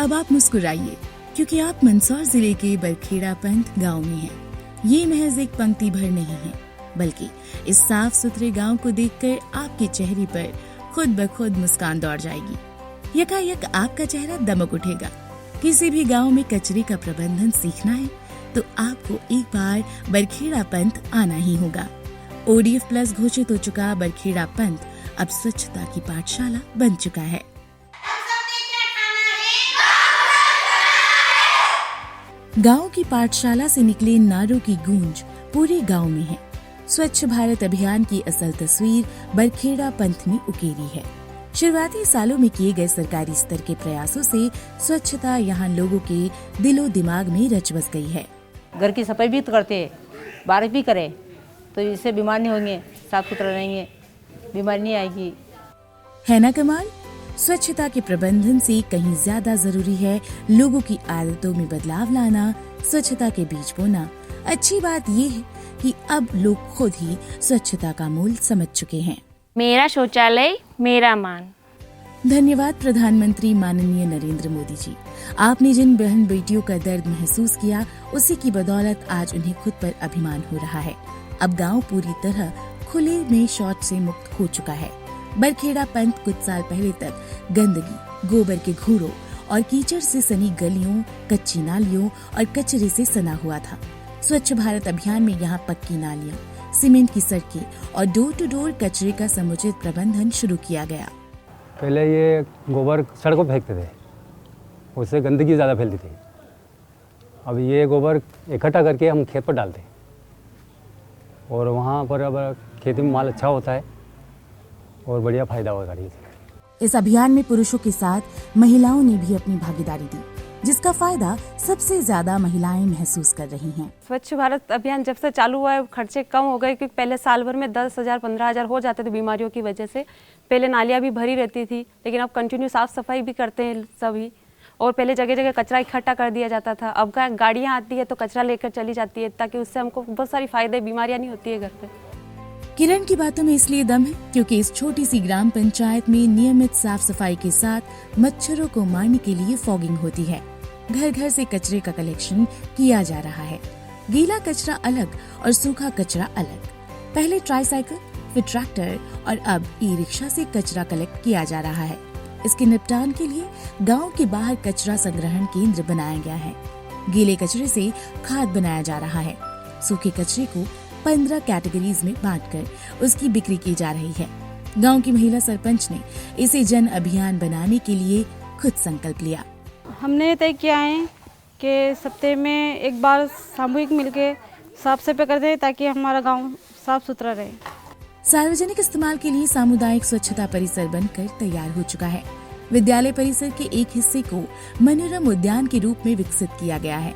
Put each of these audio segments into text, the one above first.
अब आप मुस्कुराइए क्योंकि आप मंदसौर जिले के बरखेड़ा पंथ गांव में हैं। ये महज एक पंक्ति भर नहीं है, बल्कि इस साफ सुथरे गांव को देखकर आपके चेहरे पर खुद ब खुद मुस्कान दौड़ जाएगी। यकायक आपका चेहरा दमक उठेगा। किसी भी गांव में कचरे का प्रबंधन सीखना है तो आपको एक बार बरखेड़ा पंथ आना ही होगा। ODF प्लस घोषित हो चुका बरखेड़ा पंथ अब स्वच्छता की पाठशाला बन चुका है। गांव की पाठशाला से निकले नारों की गूंज पूरे गांव में है। स्वच्छ भारत अभियान की असल तस्वीर बरखेड़ा पंथ में उकेरी है। शुरुआती सालों में किए गए सरकारी स्तर के प्रयासों से स्वच्छता यहाँ लोगों के दिलो दिमाग में रच बस गई है। घर की सफाई भी तो करते हैं, बारिश भी करें तो इससे बीमार नहीं होंगे, साफ सुथरा रहेंगे, बीमारी नहीं आएगी। है ना कमाल। स्वच्छता के प्रबंधन से कहीं ज्यादा जरूरी है लोगों की आदतों में बदलाव लाना, स्वच्छता के बीज बोना। अच्छी बात ये है कि अब लोग खुद ही स्वच्छता का मूल समझ चुके हैं। मेरा शौचालय मेरा मान। धन्यवाद प्रधानमंत्री माननीय नरेंद्र मोदी जी। आपने जिन बहन बेटियों का दर्द महसूस किया, उसी की बदौलत आज उन्हें खुद पर अभिमान हो रहा है। अब गांव पूरी तरह खुले में शौच से मुक्त हो चुका है। बरखेड़ा पंथ कुछ साल पहले तक गंदगी, गोबर के घूरों और कीचड़ से सनी गलियों, कच्ची नालियों और कचरे से सना हुआ था। स्वच्छ भारत अभियान में यहाँ पक्की नालियाँ, सीमेंट की सड़कें और डोर टू डोर कचरे का समुचित प्रबंधन शुरू किया गया। पहले ये गोबर सड़कों पर फेंकते थे, उससे गंदगी ज़्यादा फैलती थी। अब ये गोबर इकट्ठा करके हम खेत पर डालते हैं और वहाँ पर अब खेती में माल अच्छा होता है और बढ़िया फायदा होगा इससे। इस अभियान में पुरुषों के साथ महिलाओं ने भी अपनी भागीदारी दी, जिसका फायदा सबसे ज्यादा महिलाएं महसूस कर रही हैं। स्वच्छ भारत अभियान जब से चालू हुआ है, खर्चे कम हो गए क्योंकि पहले साल भर में 10,000 15,000 हो जाते थे बीमारियों की वजह से। पहले नालियाँ भी भरी रहती थी, लेकिन अब कंटिन्यू साफ सफाई भी करते हैं सभी। और पहले जगह जगह कचरा इकट्ठा कर दिया जाता था, अब गाड़ियाँ आती है तो कचरा लेकर चली जाती है, ताकि उससे हमको बहुत सारी फायदे, बीमारियाँ नहीं होती है घर पे। किरण की बातों में इसलिए दम है क्योंकि इस छोटी सी ग्राम पंचायत में नियमित साफ सफाई के साथ मच्छरों को मारने के लिए फॉगिंग होती है। घर घर से कचरे का कलेक्शन किया जा रहा है। गीला कचरा अलग और सूखा कचरा अलग। पहले ट्राईसाइकिल, फिर ट्रैक्टर और अब ई-रिक्शा से कचरा कलेक्ट किया जा रहा है। इसके निपटान के लिए गांव के बाहर कचरा संग्रहण केंद्र बनाया गया है। गीले कचरे से खाद बनाया जा रहा है। सूखे कचरे को 15 कैटेगरीज में बांटकर उसकी बिक्री की जा रही है। गांव की महिला सरपंच ने इसे जन अभियान बनाने के लिए खुद संकल्प लिया। हमने तय किया है कि सप्ताह में एक बार सामूहिक मिलके साफ सफाई करते हैं ताकि हमारा गांव साफ सुथरा रहे। सार्वजनिक इस्तेमाल के लिए सामुदायिक स्वच्छता परिसर बनकर तैयार हो चुका है। विद्यालय परिसर के एक हिस्से को मनोरम उद्यान के रूप में विकसित किया गया है।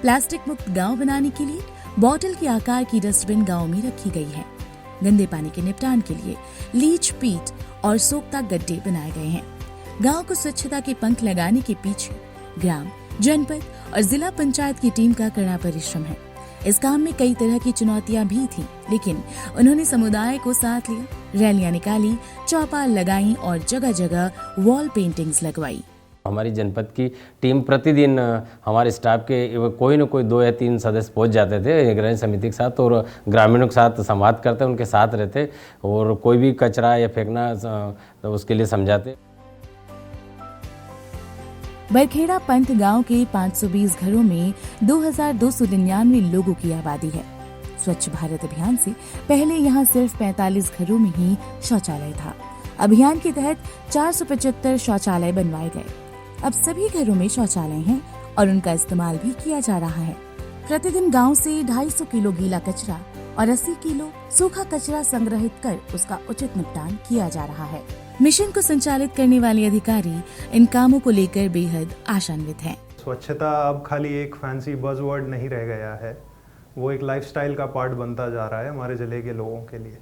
प्लास्टिक मुक्त गांव बनाने के लिए बॉटल के आकार की डस्टबिन गांव में रखी गई है। गंदे पानी के निपटान के लिए लीच पीट और सोखता गड्ढे बनाए गए हैं। गांव को स्वच्छता के पंख लगाने के पीछे ग्राम, जनपद और जिला पंचायत की टीम का कड़ा परिश्रम है। इस काम में कई तरह की चुनौतियां भी थी, लेकिन उन्होंने समुदाय को साथ लिया, रैलियां निकाली, चौपाल लगाई और जगह जगह वॉल पेंटिंग्स लगवाई। हमारी जनपद की टीम प्रतिदिन हमारे स्टाफ के कोई न कोई 2 या 3 सदस्य पहुंच जाते थे निगरानी समिति के साथ और ग्रामीणों के साथ संवाद करते, उनके साथ रहते और कोई भी कचरा या फेंकना तो उसके लिए समझाते। बरखेड़ा पंथ गांव के 520 घरों में 2299 लोगों की आबादी है। स्वच्छ भारत अभियान से पहले यहां सिर्फ 45 घरों में ही शौचालय था। अभियान के तहत 475 शौचालय बनवाए गए। अब सभी घरों में शौचालय हैं और उनका इस्तेमाल भी किया जा रहा है। प्रतिदिन गांव से 250 किलो गीला कचरा और 80 किलो सूखा कचरा संग्रहित कर उसका उचित निपटान किया जा रहा है। मिशन को संचालित करने वाले अधिकारी इन कामों को लेकर बेहद आशान्वित हैं। स्वच्छता अब खाली एक फैंसी बज़वर्ड नहीं रह गया है, वो एक लाइफस्टाइल का पार्ट बनता जा रहा है हमारे ज़िले के लोगों के लिए।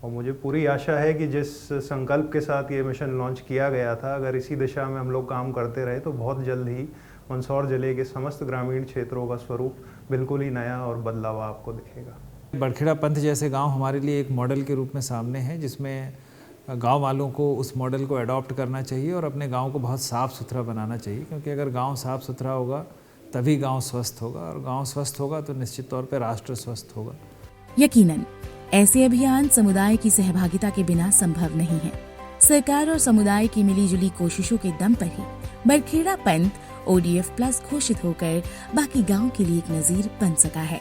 और मुझे पूरी आशा है कि जिस संकल्प के साथ ये मिशन लॉन्च किया गया था, अगर इसी दिशा में हम लोग काम करते रहे तो बहुत जल्द ही मंदसौर जिले के समस्त ग्रामीण क्षेत्रों का स्वरूप बिल्कुल ही नया और बदलाव आपको दिखेगा। बरखेड़ा पंथ जैसे गांव हमारे लिए एक मॉडल के रूप में सामने है, जिसमें गांव वालों को उस मॉडल को अडॉप्ट करना चाहिए और अपने गांव को बहुत साफ़ सुथरा बनाना चाहिए, क्योंकि अगर गांव साफ़ सुथरा होगा तभी गांव स्वस्थ होगा, और गांव स्वस्थ होगा तो निश्चित तौर पर राष्ट्र स्वस्थ होगा। यकीनन ऐसे अभियान समुदाय की सहभागिता के बिना संभव नहीं है। सरकार और समुदाय की मिलीजुली कोशिशों के दम पर ही बरखेड़ा पंथ ODF+ घोषित होकर बाकी गांव के लिए एक नजीर बन सका है।